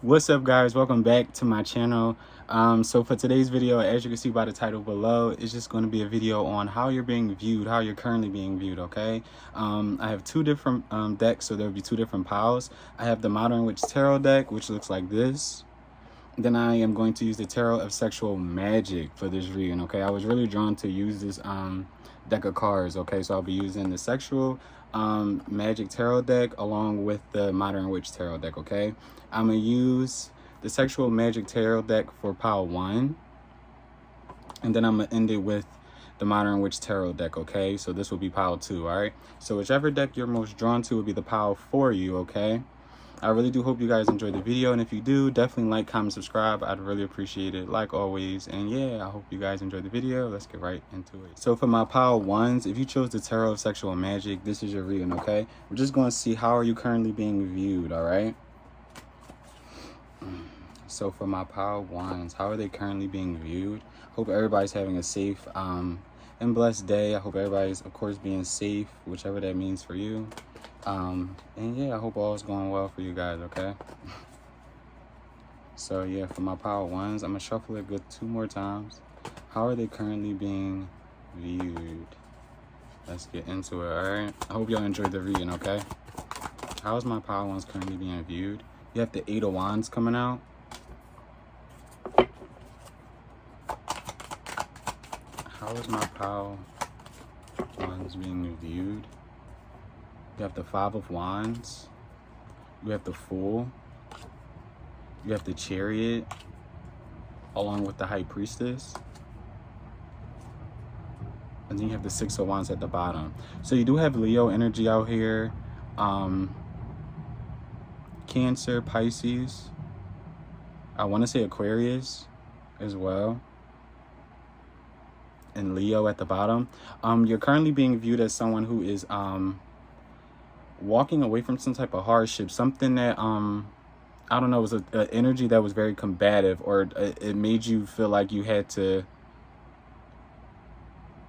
What's up, guys? Welcome back to my channel. So for today's video, as you can see by the title below, it's just going to be a video on how you're being viewed, how you're currently being viewed. Okay, I have two different decks, so there'll be two different piles. I have the Modern Witch Tarot deck, which looks like this. Then I am going to use the Tarot of Sexual Magic for this reading. Okay, I was really drawn to use this deck of cards. Okay, so I'll be using the Sexual Magic Tarot deck along with the Modern Witch Tarot deck. Okay, I'm gonna use the Sexual Magic Tarot deck for pile 1, and then I'm gonna end it with the Modern Witch Tarot deck. Okay, so this will be pile 2. All right, so whichever deck you're most drawn to will be the pile for you. Okay, I really do hope you guys enjoyed the video, and if you do, definitely like, comment, subscribe. I'd really appreciate it, like always. And yeah, I hope you guys enjoyed the video. Let's get right into it. So for my pile 1s, if you chose the Tarot of Sexual Magic, this is your reading. Okay, we're just going to see how are you currently being viewed. All right, so for my pile 1s, how are they currently being viewed? Hope everybody's having a safe and blessed day. I hope everybody's, of course, being safe, whichever that means for you. And yeah, I hope all is going well for you guys. Okay, so yeah, for my pile 1s, I'm gonna shuffle it good 2 more times. How are they currently being viewed? Let's get into it. All right, I hope y'all enjoyed the reading. Okay, how is my pile 1s currently being viewed? You have the 8 of Wands coming out. How is my pile 1s being viewed? You have the 5 of Wands. You have the Fool. You have the Chariot, along with the High Priestess. And then you have the 6 of Wands at the bottom. So you do have Leo energy out here. Cancer, Pisces. I want to say Aquarius as well. And Leo at the bottom. You're currently being viewed as someone who is walking away from some type of hardship, something that I don't know, was an energy that was very combative, or it made you feel like you had to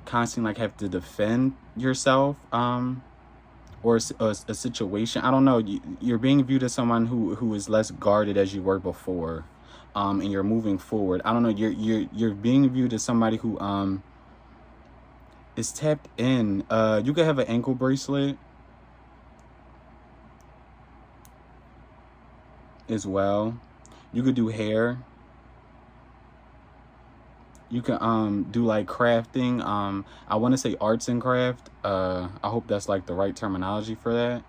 constantly have to defend yourself, or a situation. I don't know. You're being viewed as someone who is less guarded as you were before, and you're moving forward. I don't know. You're being viewed as somebody who is tapped in. You could have an ankle bracelet as well. You could do hair. You can do like crafting. I want to say arts and craft. I hope that's like the right terminology for that.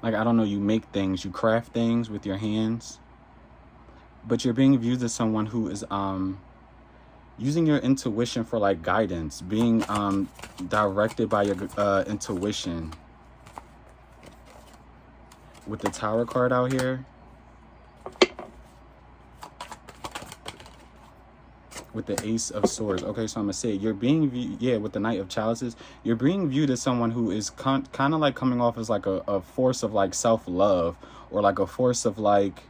Like, I don't know, you make things, you craft things with your hands. But you're being viewed as someone who is using your intuition for like guidance, being directed by your intuition. With the Tower card out here, with the Ace of Swords. Okay, so I'm gonna say you're being viewed, yeah, with the Knight of Chalices, you're being viewed as someone who is kind of like coming off as like a force of like self-love, or like a force of like,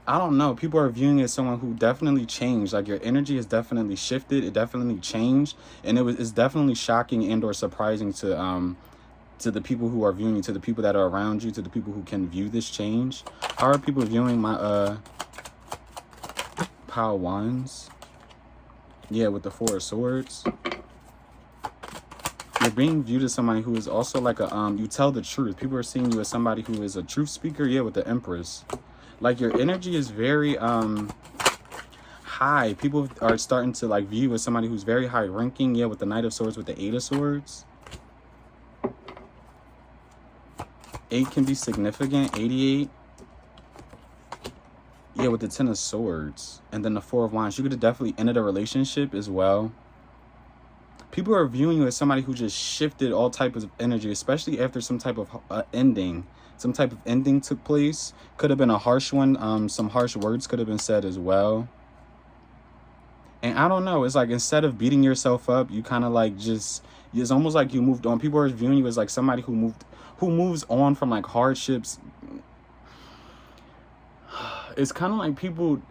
I don't know, people are viewing you as someone who definitely changed. Like, your energy has definitely shifted, it definitely changed, and it's definitely shocking and or surprising to the people who are viewing you, to the people that are around you, to the people who can view this change. How are people viewing my pile 1s? Yeah, with the 4 of Swords. You're being viewed as somebody who is also like a you tell the truth. People are seeing you as somebody who is a truth speaker. Yeah, with the Empress. Like, your energy is very high. People are starting to like view you as somebody who's very high ranking. Yeah, with the Knight of Swords, with the 8 of Swords. 8 can be significant. 88. Yeah, with the 10 of Swords. And then the 4 of Wands. You could have definitely ended a relationship as well. People are viewing you as somebody who just shifted all types of energy, especially after some type of ending. Some type of ending took place. Could have been a harsh one. Some harsh words could have been said as well. And I don't know. It's like, instead of beating yourself up, you kind of like just, it's almost like you moved on. People are viewing you as like somebody who moves on from like hardships. It's kind of like people,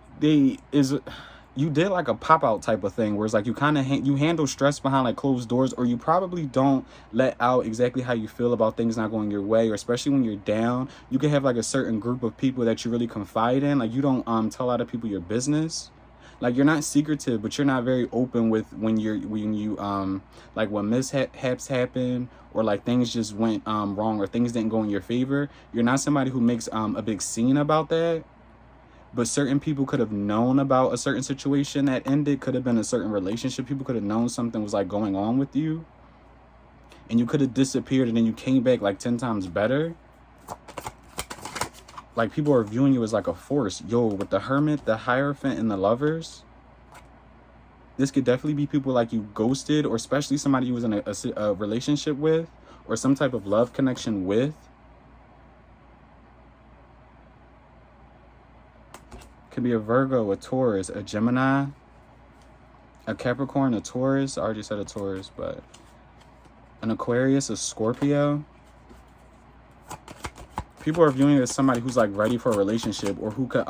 you did like a pop-out type of thing where it's like you kind of you handle stress behind like closed doors, or you probably don't let out exactly how you feel about things not going your way, or especially when you're down. You can have like a certain group of people that you really confide in. Like you don't tell other people your business. Like you're not secretive, but you're not very open with when you like when mishaps happen, or like things just went wrong, or things didn't go in your favor. You're not somebody who makes a big scene about that. But certain people could have known about a certain situation that ended. Could have been a certain relationship. People could have known something was like going on with you, and you could have disappeared, and then you came back like 10 times better. Like people are viewing you as like a force. Yo, with the Hermit, the Hierophant, and the Lovers, this could definitely be people like you ghosted, or especially somebody you was in a relationship with, or some type of love connection with. Could be a Virgo, a Taurus, a Gemini, a Capricorn, a Taurus. I already said a Taurus, but an Aquarius, a Scorpio. People are viewing it as somebody who's like ready for a relationship, or who could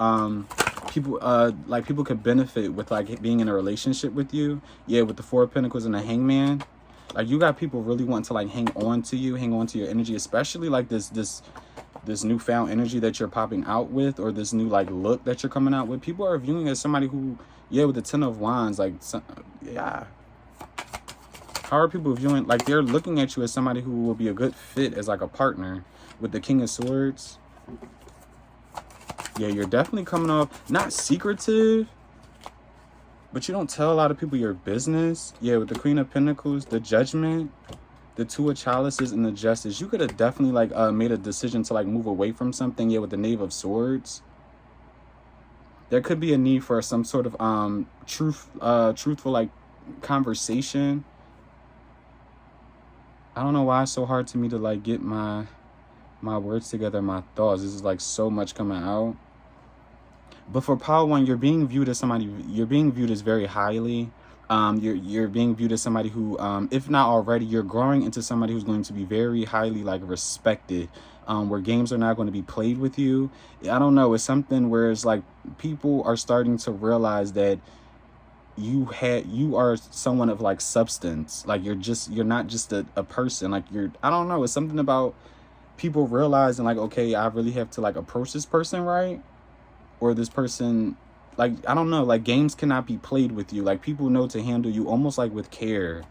people could benefit with like being in a relationship with you. Yeah, with the Four of Pentacles and the Hangman. Like you got people really wanting to like hang on to you, hang on to your energy, especially like this newfound energy that you're popping out with, or this new like look that you're coming out with. People are viewing as somebody who, yeah, with the Ten of Wands, like, yeah. How are people viewing? Like they're looking at you as somebody who will be a good fit as like a partner. With the King of Swords, yeah, you're definitely coming off not secretive, but you don't tell a lot of people your business. Yeah, with the Queen of Pentacles, the Judgment, the Two of Chalices, and the Justice, you could have definitely like made a decision to like move away from something. Yeah, with the Knave of Swords, there could be a need for some sort of truthful like conversation. I don't know why it's so hard to me to like get my words together, my thoughts. This is like so much coming out. But for Power One, you're being viewed as somebody, you're being viewed as very highly. You're being viewed as somebody who, if not already, you're growing into somebody who's going to be very highly like respected, where games are not going to be played with you. I don't know, it's something where it's like people are starting to realize that you are someone of like substance. Like you're not just a person. Like I don't know, it's something about people realizing like, okay, I really have to like approach this person right, or this person, like, I don't know, like games cannot be played with you. Like people know to handle you almost like with care.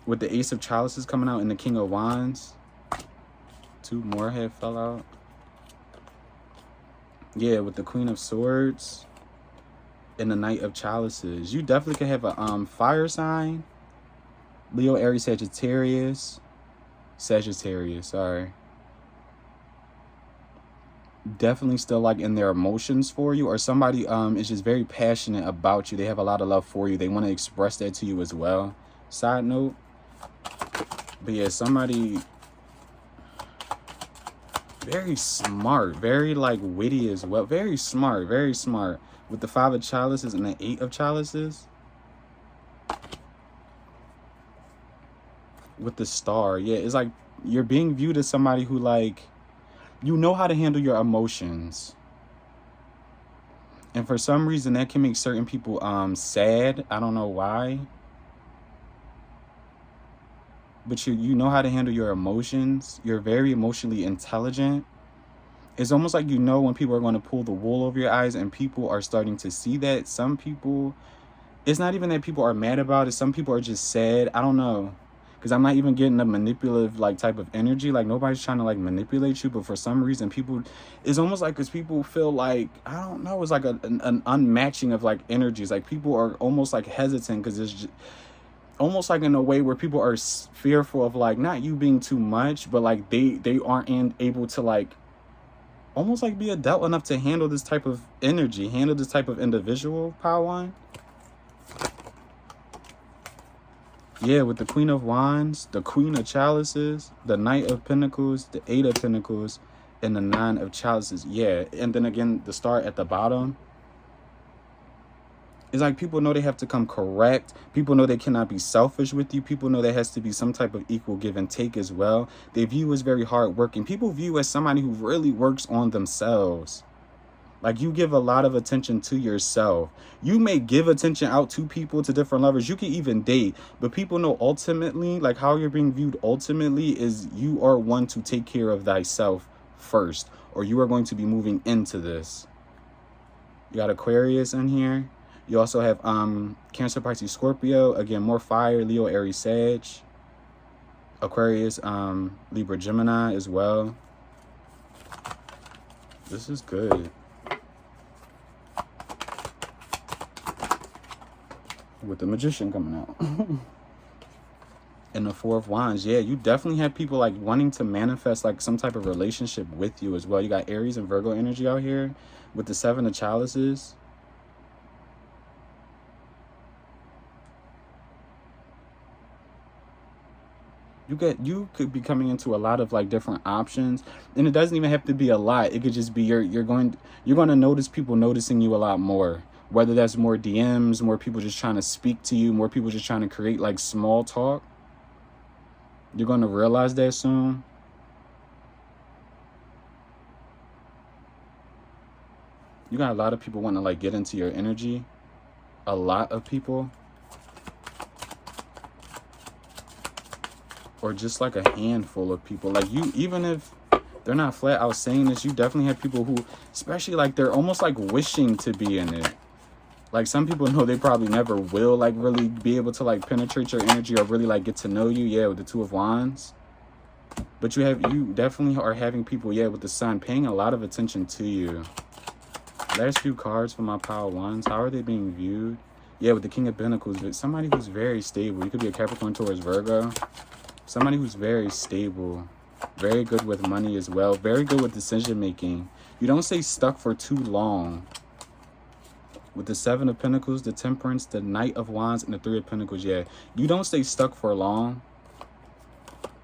With the Ace of Chalices coming out and the King of Wands, two more had fell out. Yeah, with the Queen of Swords and the Knight of Chalices, you definitely could have a fire sign. Leo, Aries, Sagittarius, sorry. Definitely still like in their emotions for you, or somebody is just very passionate about you. They have a lot of love for you. They want to express that to you as well. Side note. But yeah, somebody very smart, very like witty as well. Very smart, very smart. With the Five of Chalices and the Eight of Chalices. With the Star, yeah, it's like you're being viewed as somebody who like, you know how to handle your emotions. And for some reason that can make certain people sad. I don't know why. But you know how to handle your emotions. You're very emotionally intelligent. It's almost like you know when people are going to pull the wool over your eyes, and people are starting to see that. Some people, it's not even that people are mad about it. Some people are just sad. I don't know. Because I'm not even getting a manipulative like type of energy. Like nobody's trying to like manipulate you. But for some reason people, it's almost like because people feel like, I don't know, it's like an unmatching of like energies. Like people are almost like hesitant because it's just, almost like in a way where people are fearful of like not you being too much, but like they aren't able to like almost like be adult enough to handle this type of energy, handle this type of individual. Power One. Yeah, with the Queen of Wands, the Queen of Chalices, the Knight of Pentacles, the Eight of Pentacles, and the Nine of Chalices. Yeah, and then again the Star at the bottom. It's like people know they have to come correct. People know they cannot be selfish with you. People know there has to be some type of equal give and take as well. They view you as very hardworking. People view you as somebody who really works on themselves. Like, you give a lot of attention to yourself. You may give attention out to people, to different lovers. You can even date. But people know ultimately, like, how you're being viewed ultimately is you are one to take care of thyself first. Or you are going to be moving into this. You got Aquarius in here. You also have Cancer, Pisces, Scorpio. Again, more fire. Leo, Aries, Sag. Aquarius, Libra, Gemini as well. This is good. With the Magician coming out. And the Four of Wands. Yeah, you definitely have people like wanting to manifest like some type of relationship with you as well. You got Aries and Virgo energy out here with the Seven of Chalices. You could be coming into a lot of like different options, and it doesn't even have to be a lot. It could just be you're going to notice people noticing you a lot more. Whether that's more DMs, more people just trying to speak to you, more people just trying to create like small talk. You're going to realize that soon. You got a lot of people wanting to like get into your energy. A lot of people. Or just like a handful of people. Like, you, even if they're not flat out saying this, you definitely have people who, especially like they're almost like wishing to be in it. Like, some people know they probably never will like really be able to like penetrate your energy or really like get to know you. Yeah, with the Two of Wands. But you definitely are having people, yeah, with the Sun paying a lot of attention to you. Last few cards for my pile of wands. How are they being viewed? Yeah, with the King of Pentacles. But somebody who's very stable. You could be a Capricorn, Taurus, Virgo. Somebody who's very stable. Very good with money as well. Very good with decision making. You don't stay stuck for too long. With the Seven of Pentacles, the Temperance, the Knight of Wands, and the Three of Pentacles, yeah. You don't stay stuck for long.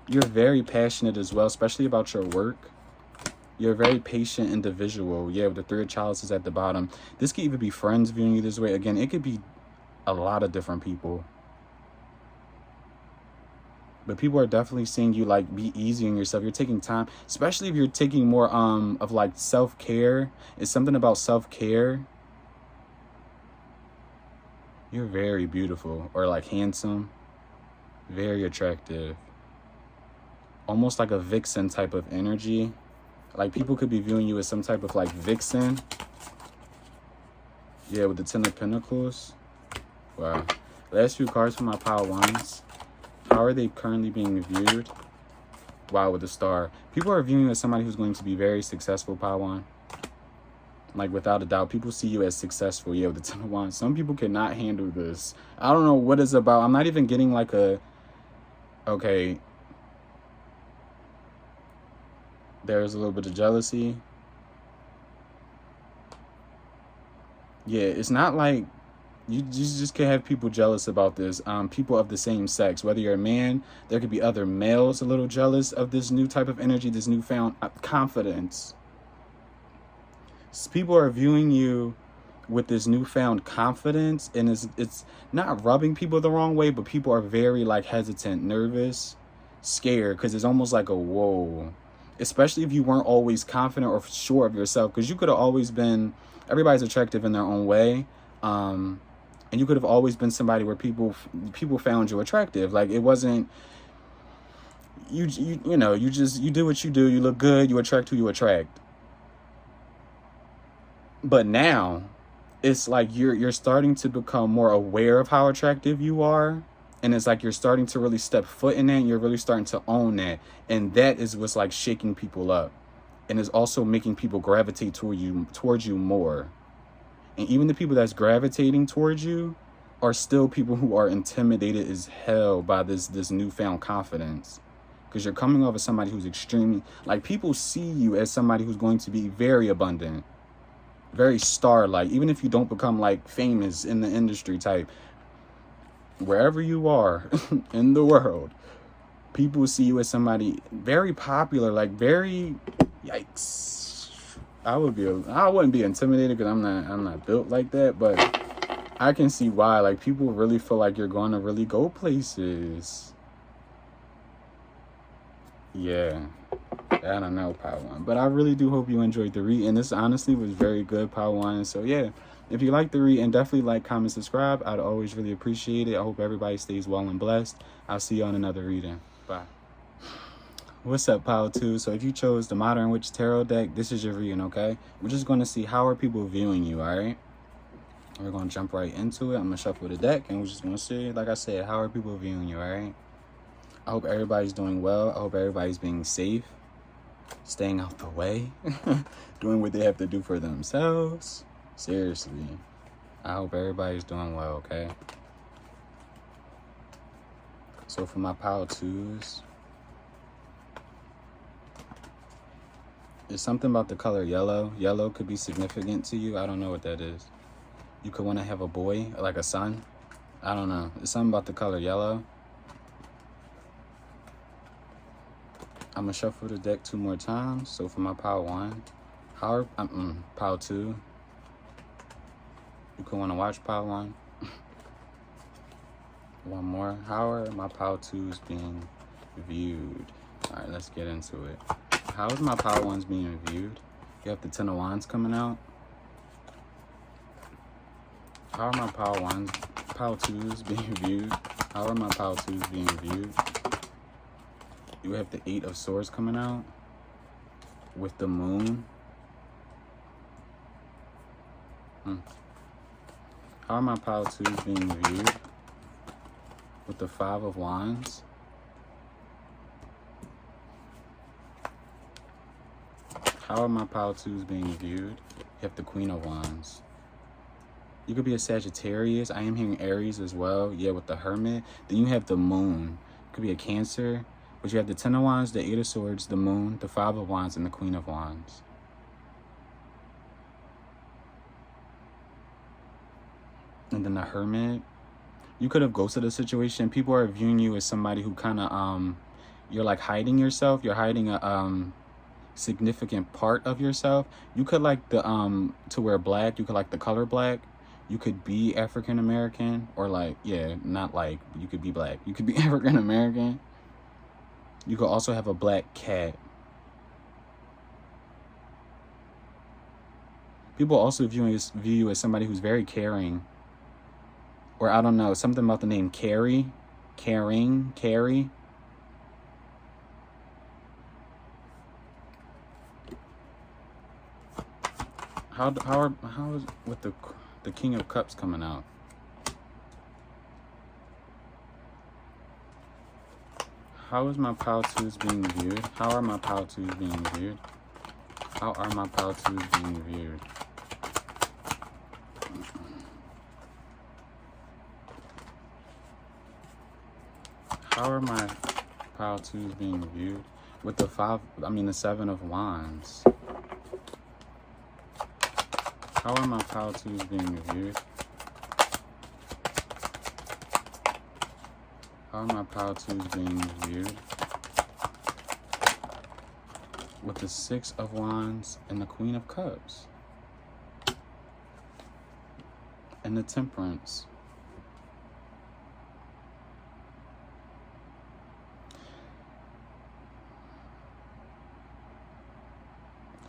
You're very passionate as well, especially about your work. You're a very patient individual. Yeah, with the Three of Chalices at the bottom. This could even be friends viewing you this way. Again, it could be a lot of different people. But people are definitely seeing you like be easy on yourself. You're taking time, especially if you're taking more of like self-care. It's something about self-care. You're very beautiful, or like handsome, very attractive. Almost like a vixen type of energy. Like, people could be viewing you as some type of like vixen. Yeah, with the Ten of Pentacles. Wow. Last few cards for my pile wands. How are they currently being viewed? Wow, with the Star. People are viewing you as somebody who's going to be very successful, Padawan. Like, without a doubt, people see you as successful. Yeah, with the Ten of Wands. Some people cannot handle this. I don't know what it's about. I'm not even getting like a... Okay. There's a little bit of jealousy. Yeah, it's not like... You just can have people jealous about this. People of the same sex. Whether you're a man, there could be other males a little jealous of this new type of energy, this newfound confidence. People are viewing you with this newfound confidence, and it's not rubbing people the wrong way, but people are very like hesitant, nervous, scared, because it's almost like a whoa. Especially if you weren't always confident or sure of yourself, because you could have always been... Everybody's attractive in their own way. And you could have always been somebody where people found you attractive. Like, it wasn't... You know, you do what you do. You look good. You attract who you attract. But now, it's like you're starting to become more aware of how attractive you are. And it's like you're starting to really step foot in that. And you're really starting to own that. And that is what's like shaking people up. And is also making people gravitate towards you more. And even the people that's gravitating towards you are still people who are intimidated as hell by this newfound confidence. Because you're coming off as somebody who's extremely... Like, people see you as somebody who's going to be very abundant. Very star-like. Even if you don't become, like, famous in the industry type. Wherever you are in the world, people see you as somebody very popular. Like, very... Yikes. I wouldn't be intimidated because I'm not built like that, but I can see why. Like, people really feel like you're going to really go places. Yeah. I don't know, Power One. But I really do hope you enjoyed the read. And this honestly was very good, Power One. So yeah, if you like the read, and definitely like, comment, subscribe. I'd always really appreciate it. I hope everybody stays well and blessed. I'll see you on another reading. Bye. What's up, Power 2? So if you chose the Modern Witch Tarot deck, this is your reading, okay? We're just going to see how are people viewing you, all right? We're going to jump right into it. I'm going to shuffle the deck, and we're just going to see, like I said, how are people viewing you, all right? I hope everybody's doing well. I hope everybody's being safe, staying out the way, doing what they have to do for themselves. Seriously. I hope everybody's doing well, okay? So for my Power 2s, there's something about the color yellow. Yellow could be significant to you. I don't know what that is. You could want to have a boy, like a son. I don't know. There's something about the color yellow. I'm going to shuffle the deck 2 more times. So for my Power 1, Power 2. You could want to watch Power 1. One more. How are my Power 2s being viewed? All right, let's get into it. How is my Power 1s being viewed? You have the Ten of Wands coming out. How are my Power 2s being viewed? How are my Power 2s being viewed? You have the Eight of Swords coming out with the Moon. How are my Power 2s being viewed with the Five of Wands? How are my Power 2s being viewed? You have the Queen of Wands. You could be a Sagittarius. I am hearing Aries as well. Yeah, with the Hermit. Then you have the Moon. Could be a Cancer. But you have the Ten of Wands, the Eight of Swords, the Moon, the Five of Wands, and the Queen of Wands. And then the Hermit. You could have ghosted a situation. People are viewing you as somebody who kind of, you're like hiding yourself. You're hiding a, significant part of yourself. You could like the, to wear black. You could like the color black. You could be African American, or like, yeah, not like, you could be black. You could be African American. You could also have a black cat. People also view you as somebody who's very caring. Or I don't know, something about the name Carrie. Carrie. How is with the King of Cups coming out? How is my Power 2s being viewed? How are my Power 2s being viewed? How are my Power 2s being viewed? How are my Power 2s being viewed? With the the Seven of Wands. How are my Power 2s being viewed? How are my Power 2s being viewed? With the Six of Wands and the Queen of Cups. And the Temperance.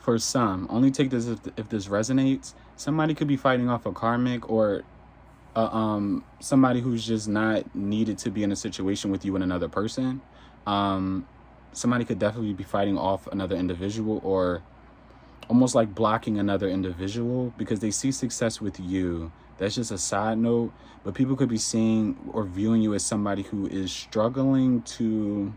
For some, only take this if this resonates. Somebody could be fighting off a karmic, or somebody who's just not needed to be in a situation with you and another person. Somebody could definitely be fighting off another individual, or almost like blocking another individual because they see success with you. That's just a side note, but people could be seeing or viewing you as somebody who is struggling to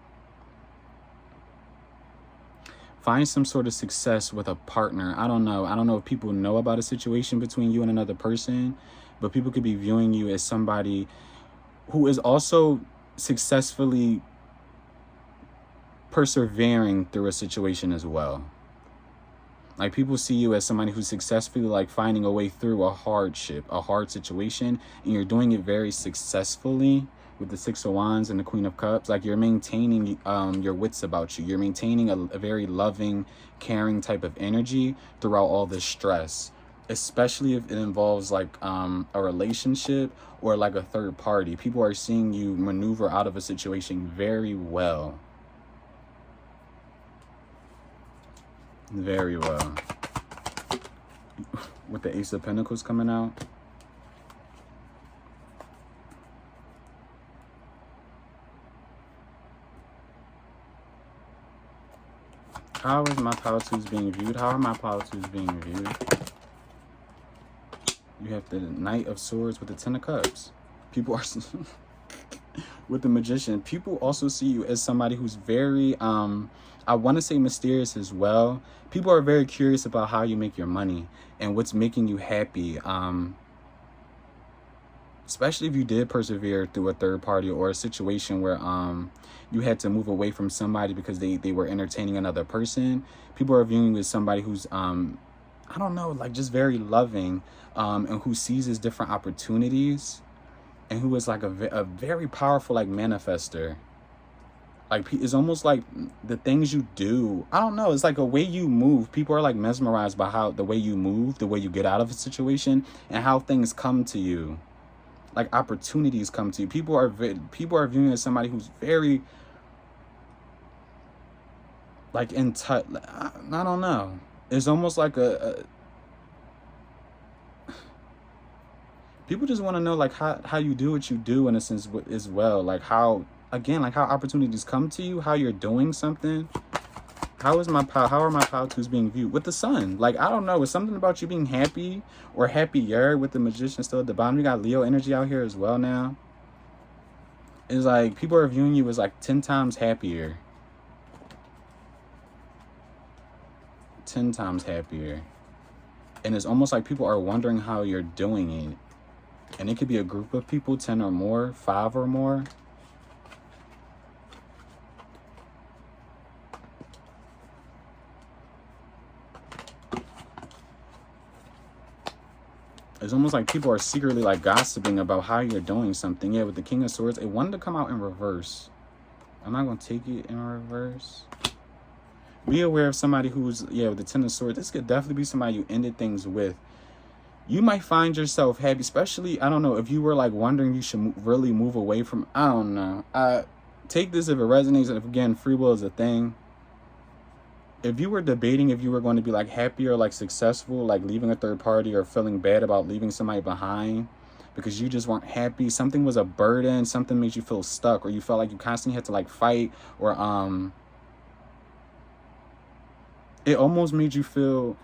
find some sort of success with a partner. I don't know if people know about a situation between you and another person, but people could be viewing you as somebody who is also successfully persevering through a situation as well. Like, people see you as somebody who's successfully like finding a way through a hardship, a hard situation, and you're doing it very successfully with the Six of Wands and the Queen of Cups. Like, you're maintaining your wits about you. You're maintaining a very loving, caring type of energy throughout all this stress, especially if it involves like a relationship or like a third party. People are seeing you maneuver out of a situation very well. Very well. With the Ace of Pentacles coming out. How is my power tools being viewed? How are my power tools being viewed? You have the Knight of Swords with the Ten of Cups. People are... with the Magician. People also see you as somebody who's very, I want to say mysterious as well. People are very curious about how you make your money and what's making you happy. Especially if you did persevere through a third party or a situation where you had to move away from somebody because they were entertaining another person. People are viewing you as somebody who's, I don't know, like just very loving, and who seizes different opportunities, and who is like a very powerful like manifester. Like, it's almost like the things you do, I don't know, it's like a way you move. People are like mesmerized by how the way you move, the way you get out of a situation, and how things come to you. Like opportunities come to you. People are viewing as somebody who's very like in touch. I don't know. It's almost like people just want to know like how you do what you do in a sense as well. Like how, again, like how opportunities come to you, how you're doing something. How are my power tools being viewed? With the Sun. Like, I don't know. It's something about you being happy or happier with the Magician still at the bottom. You got Leo energy out here as well now. It's like people are viewing you as like 10 times happier. 10 times happier. And it's almost like people are wondering how you're doing it. And it could be a group of people, 10 or more, 5 or more. It's almost like people are secretly like gossiping about how you're doing something. Yeah, with the King of Swords, it wanted to come out in reverse. I'm not going to take it in reverse. Be aware of somebody who's, yeah, with the Ten of Swords. This could definitely be somebody you ended things with. You might find yourself happy, especially, I don't know, if you were like wondering you should really move away from, I don't know. Take this if it resonates. If, again, free will is a thing. If you were debating if you were going to be like happy or like successful, like leaving a third party, or feeling bad about leaving somebody behind because you just weren't happy, something was a burden, something made you feel stuck, or you felt like you constantly had to like fight, or it almost made you feel,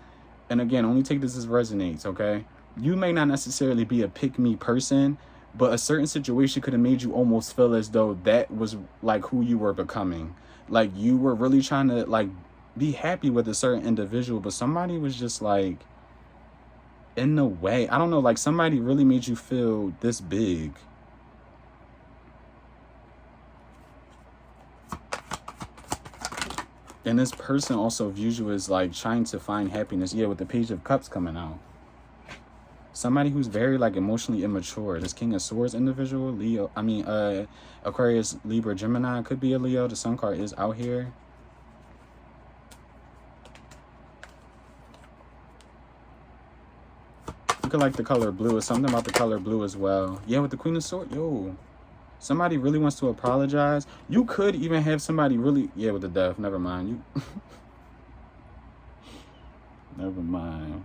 and again, only take this as resonates, okay? You may not necessarily be a pick-me person, but a certain situation could have made you almost feel as though that was like who you were becoming. Like you were really trying to like be happy with a certain individual, but somebody was just like in the way. I don't know, like somebody really made you feel this big. And this person also views you as like trying to find happiness. Yeah, with the Page of Cups coming out. Somebody who's very like emotionally immature. This King of Swords individual, Leo, Aquarius, Libra, Gemini, could be a Leo. The Sun card is out here. Look at like the color blue. It's something about the color blue as well. Yeah, with the Queen of Swords, yo. Somebody really wants to apologize. You could even have somebody really, yeah, with the Death. Never mind. You never mind.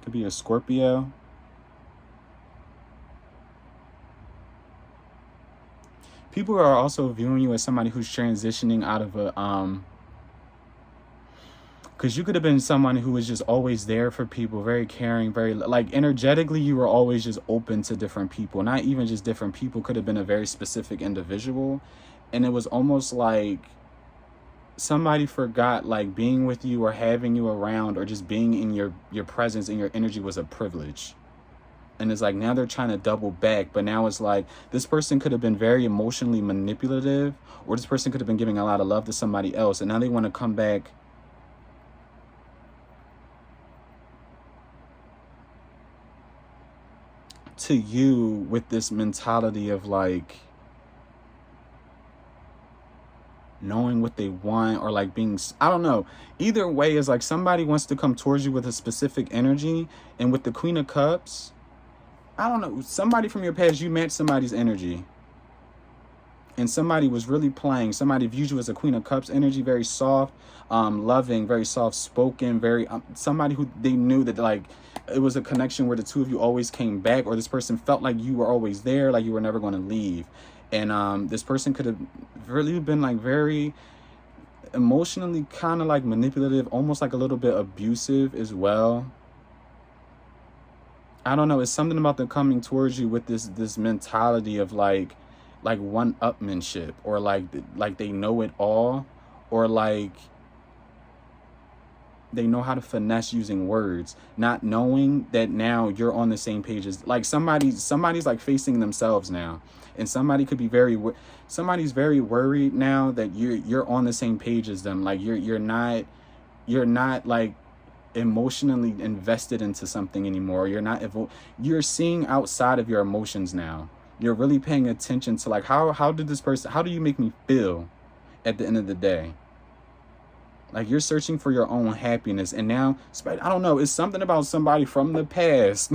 Could be a Scorpio. People are also viewing you as somebody who's transitioning out of a because you could have been someone who was just always there for people, very caring, very like energetically you were always just open to different people. Not even just different people, could have been a very specific individual. And it was almost like somebody forgot like being with you or having you around or just being in your presence and your energy was a privilege. And it's like now they're trying to double back, but now it's like this person could have been very emotionally manipulative, or this person could have been giving a lot of love to somebody else, and now they want to come back to you with this mentality of like knowing what they want, or like being, I don't know. Either way is like somebody wants to come towards you with a specific energy. And with the Queen of Cups, I don't know, somebody from your past, you match somebody's energy. and somebody was really playing. Somebody viewed you as a Queen of Cups energy, very soft, loving, very soft spoken, very somebody who they knew that like it was a connection where the two of you always came back, or this person felt like you were always there, like you were never going to leave. And this person could have really been like very emotionally kind of like manipulative, almost like a little bit abusive as well. I don't know, it's something about them coming towards you with this mentality of like one-upmanship, or like they know it all, or like they know how to finesse using words, not knowing that now you're on the same page as like somebody's like facing themselves now, and somebody could be somebody's very worried now that you're on the same page as them, like you're not like emotionally invested into something anymore. You're seeing outside of your emotions now. You're really paying attention to like how do you make me feel at the end of the day? Like you're searching for your own happiness, and now I don't know, it's something about somebody from the past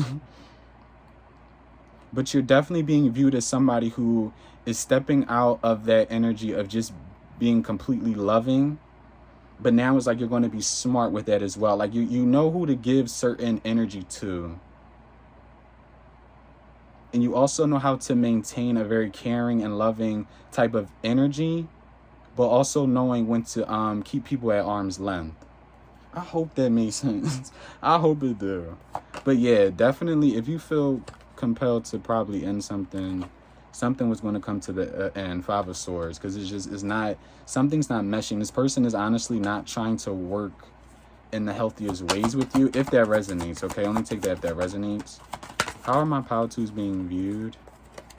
but you're definitely being viewed as somebody who is stepping out of that energy of just being completely loving. But now it's like you're going to be smart with that as well. Like you know who to give certain energy to. And you also know how to maintain a very caring and loving type of energy, but also knowing when to keep people at arm's length. I hope that makes sense. I hope it do. But yeah, definitely if you feel compelled to probably end something was going to come to the end. 5 of Swords, because something's not meshing. This person is honestly not trying to work in the healthiest ways with you, if that resonates. Okay, only take that if that resonates. How are my power twos being viewed?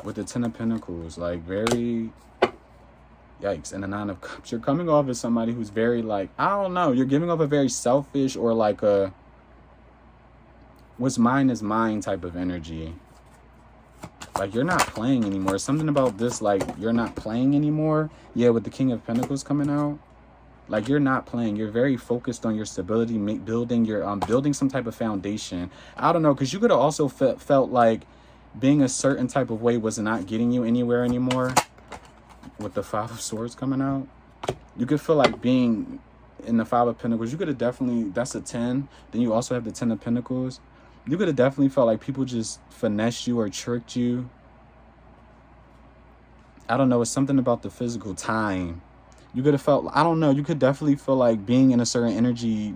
With the 10 of Pentacles, like very yikes. And the 9 of Cups, you're coming off as somebody who's very like, I don't know, you're giving off a very selfish, or like a what's mine is mine type of energy. Like you're not playing anymore. Something about this, like you're not playing anymore. Yeah, with the King of Pentacles coming out, like you're not playing. You're very focused on your stability, building some type of foundation. I don't know, because you could have also felt like being a certain type of way was not getting you anywhere anymore. With the 5 of Swords coming out, you could feel like being in the 5 of Pentacles. You could have definitely, that's a 10. Then you also have the 10 of Pentacles. You could have definitely felt like people just finessed you or tricked you. I don't know. It's something about the physical time. You could have felt, I don't know. You could definitely feel like being in a certain energy.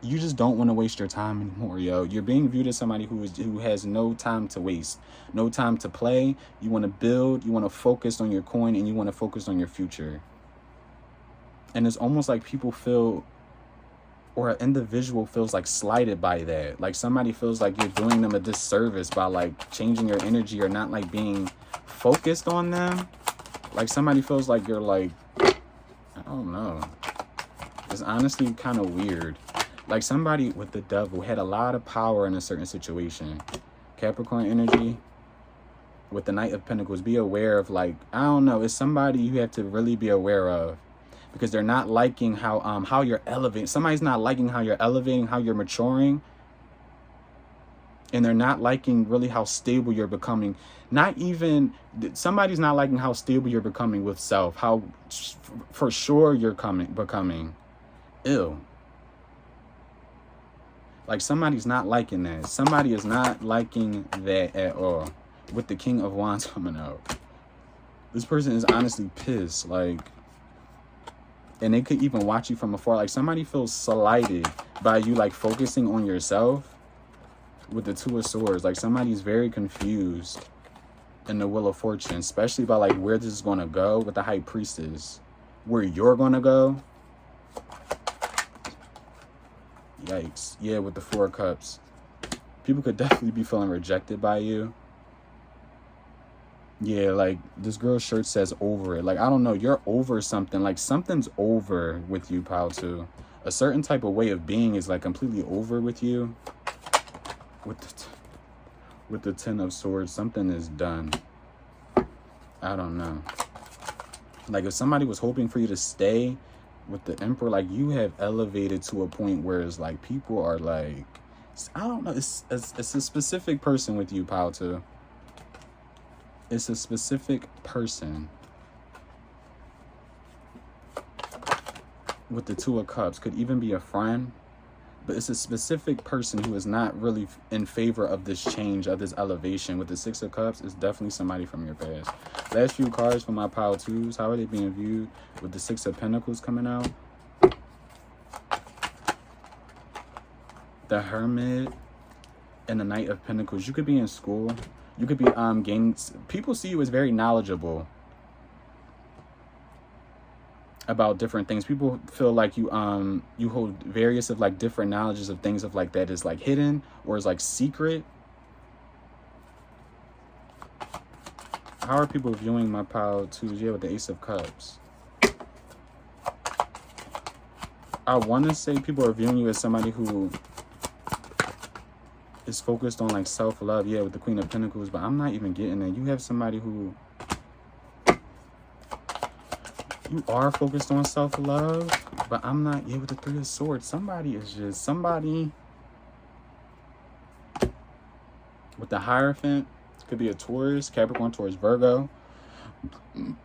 You just don't want to waste your time anymore, yo. You're being viewed as somebody who has no time to waste, no time to play. You want to build. You want to focus on your coin, and you want to focus on your future. And it's almost like people feel, or an individual feels like slighted by that. Like somebody feels like you're doing them a disservice by like changing your energy, or not like being focused on them. Like somebody feels like you're like, I don't know. It's honestly kind of weird. Like somebody with the Devil had a lot of power in a certain situation. Capricorn energy with the Knight of Pentacles. Be aware of like, I don't know. It's somebody you have to really be aware of. Because they're not liking how you're elevating. Somebody's not liking how you're elevating, how you're maturing. And they're not liking really how stable you're becoming. Somebody's not liking how stable you're becoming with self. How for sure you're becoming ill. Like somebody's not liking that. Somebody is not liking that at all. With the King of Wands coming out. This person is honestly pissed. Like, and they could even watch you from afar. Like somebody feels slighted by you like focusing on yourself. With the 2 of Swords, like somebody's very confused in the Wheel of Fortune, especially about like where this is going to go. With the High Priestess, where you're going to go. Yikes. Yeah, with the 4 of Cups, people could definitely be feeling rejected by you. Yeah, like this girl's shirt says over it. Like, I don't know, you're over something. Like something's over with you, pal, too. A certain type of way of being is like completely over with you. With the 10 of Swords, something is done. I don't know. Like if somebody was hoping for you to stay with the Emperor, like you have elevated to a point where it's like people are like, I don't know, it's a specific person with you, pal, too. It's a specific person. with the Two of Cups. Could even be a friend, but it's a specific person who is not really in favor of this change, of this elevation. With the Six of Cups, it's definitely somebody from your past. Last few cards for my pile twos. How are they being viewed with the Six of Pentacles coming out? The Hermit and the Knight of Pentacles. You could be in school. You could be gaining. People see you as very knowledgeable about different things. People feel like you you hold various of like different knowledges of things of like that is like hidden or is like secret. How are people viewing my pile twos? Yeah, with the Ace of Cups. I want to say people are viewing you as somebody who is focused on like self-love. Yeah, with the Queen of Pentacles, but I'm not even getting it. You have somebody who you are focused on self-love, but I'm not. Yeah, with the Three of Swords, somebody is just somebody. With the Hierophant, could be a Taurus, Capricorn, Taurus, Virgo. You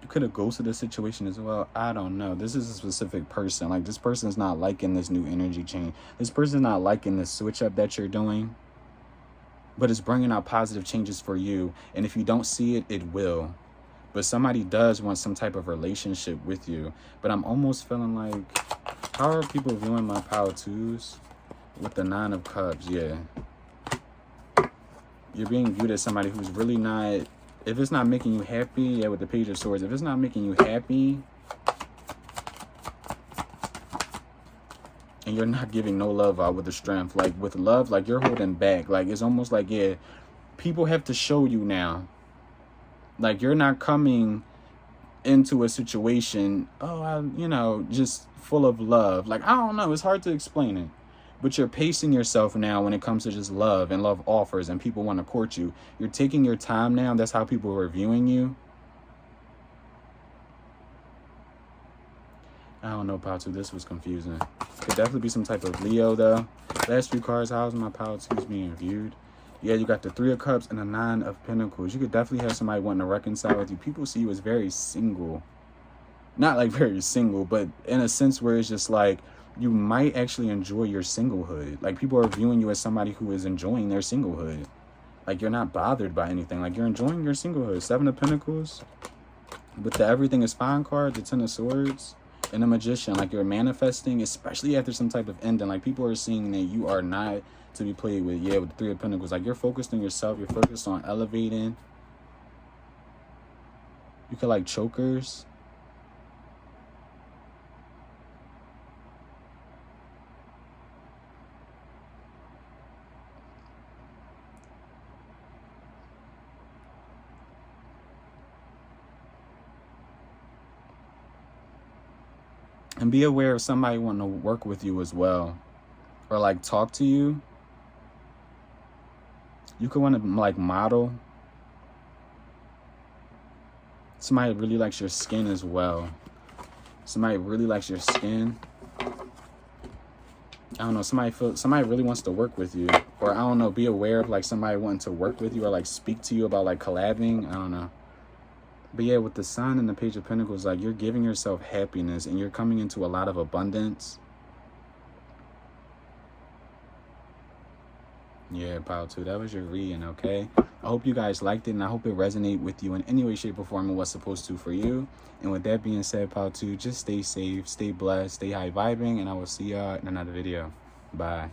could have ghosted the situation as well. I don't know. This is a specific person. Like, this person is not liking this new energy change. This person is not liking this switch up that you're doing. But it's bringing out positive changes for you. And if you don't see it, it will. But somebody does want some type of relationship with you. But I'm almost feeling like, how are people viewing my power twos? With the Nine of Cups, yeah. You're being viewed as somebody who's really not, if it's not making you happy, yeah, with the Page of Swords, if it's not making you happy, and you're not giving no love out with the Strength, like with love, like you're holding back. Like it's almost like, yeah, people have to show you now. Like you're not coming into a situation, you know, just full of love. Like, I don't know, it's hard to explain it. But you're pacing yourself now when it comes to just love and love offers and people want to court you. You're taking your time now. That's how people are viewing you. I don't know, Power 2. This was confusing. Could definitely be some type of Leo, though. Last few cards, how's my Power 2's being viewed? Yeah, you got the Three of Cups and the Nine of Pentacles. You could definitely have somebody wanting to reconcile with you. People see you as very single. Not like very single, but in a sense where it's just like, you might actually enjoy your singlehood. Like, people are viewing you as somebody who is enjoying their singlehood. Like, you're not bothered by anything. Like, you're enjoying your singlehood. Seven of Pentacles. With the Everything is Fine card, the Ten of Swords. And the Magician, like you're manifesting, especially after some type of ending. Like people are seeing that you are not to be played with. Yeah, with the Three of Pentacles, like you're focused on yourself. You're focused on elevating. You could like chokers. And be aware of somebody wanting to work with you as well. Or like talk to you. You could want to like model. Somebody really likes your skin as well. Somebody really likes your skin. I don't know, somebody really wants to work with you. Or I don't know, be aware of like somebody wanting to work with you or like speak to you about like collabing. I don't know. But yeah, with the Sun and the Page of Pentacles, like you're giving yourself happiness and you're coming into a lot of abundance. Yeah, Power 2, that was your reading, okay? I hope you guys liked it and I hope it resonated with you in any way, shape, or form and what's supposed to for you. And with that being said, Power 2, just stay safe, stay blessed, stay high vibing, and I will see y'all in another video. Bye.